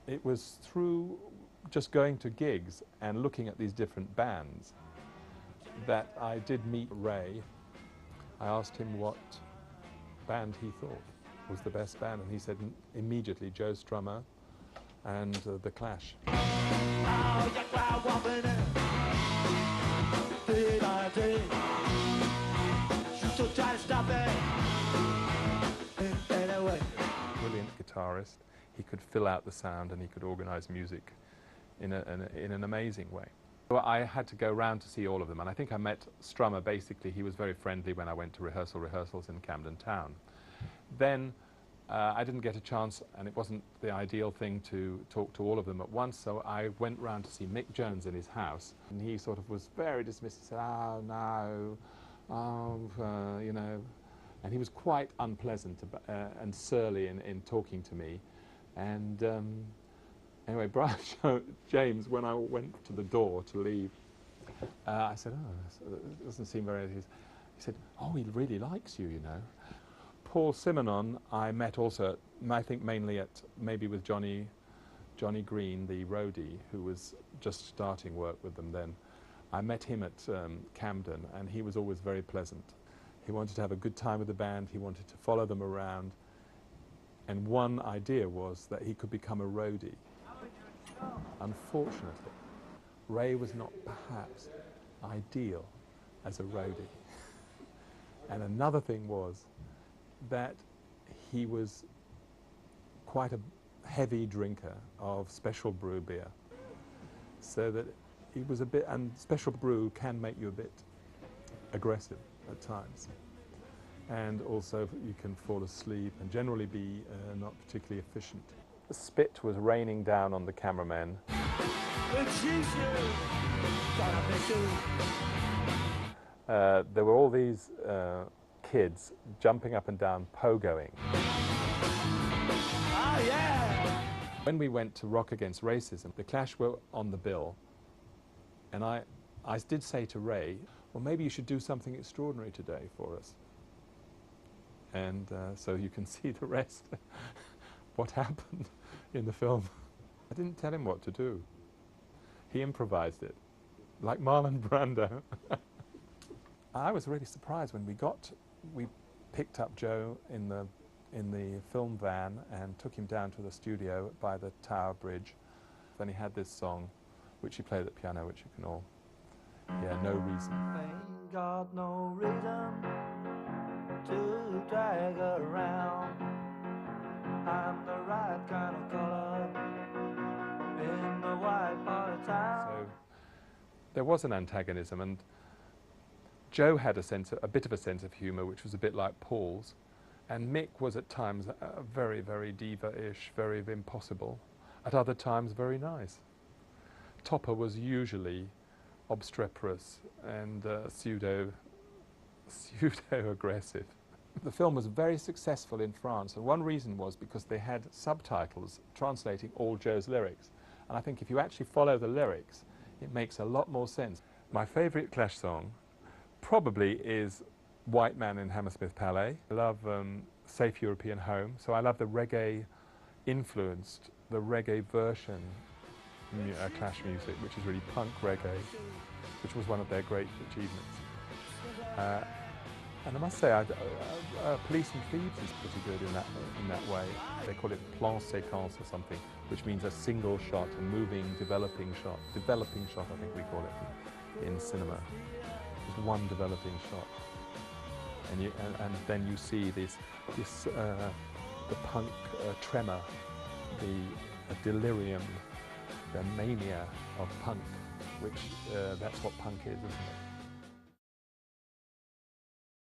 It was through just going to gigs and looking at these different bands that I did meet Ray. I asked him what band he thought was the best band, and he said immediately Joe Strummer and The Clash. Brilliant guitarist. He could fill out the sound and he could organize music in an amazing way. So I had to go round to see all of them, and I think I met Strummer. Basically, he was very friendly when I went to rehearsals in Camden Town. Then I didn't get a chance, and it wasn't the ideal thing to talk to all of them at once, so I went round to see Mick Jones in his house, and he sort of was very dismissive. He said, "Oh, no, you know," and he was quite unpleasant and surly in talking to me. And anyway, Brian James, when I went to the door to leave, I said, "Oh, it doesn't seem very..." He said, "Oh, he really likes you, you know." Paul Simonon I met also, I think mainly maybe with Johnny Green, the roadie, who was just starting work with them then. I met him at Camden, and he was always very pleasant. He wanted to have a good time with the band, he wanted to follow them around, and one idea was that he could become a roadie. Unfortunately, Ray was not perhaps ideal as a roadie. And another thing was that he was quite a heavy drinker of special brew beer, so that he was a bit, and special brew can make you a bit aggressive at times, and also you can fall asleep and generally be not particularly efficient. The spit was raining down on the cameramen. There were all these kids jumping up and down, pogoing. Oh, yeah! When we went to Rock Against Racism, the Clash were on the bill, and I did say to Ray, "Well, maybe you should do something extraordinary today for us." And so you can see the rest, what happened in the film. I didn't tell him what to do. He improvised it, like Marlon Brando. I was really surprised when we picked up Joe in the film van and took him down to the studio by the Tower Bridge. Then he had this song, which he played at the piano, which you can all hear, No Reason. Ain't got no reason to drag around. I'm the right kind of color in the white part of town. So there was an antagonism, and Joe had a bit of a sense of humour, which was a bit like Paul's, and Mick was at times very, very diva-ish, very impossible. At other times, very nice. Topper was usually obstreperous and pseudo-aggressive. The film was very successful in France, and one reason was because they had subtitles translating all Joe's lyrics. And I think if you actually follow the lyrics, it makes a lot more sense. My favourite Clash song probably is White Man in Hammersmith Palais. I love Safe European Home, so I love the reggae-influenced, the reggae version Clash music, which is really punk reggae, which was one of their great achievements. And I must say, Police and Thieves is pretty good in that way. They call it plan séquence or something, which means a single shot, a moving, developing shot. Developing shot, I think we call it in cinema. Just one developing shot, and then you see the punk tremor, the delirium, the mania of punk, which that's what punk is, isn't it?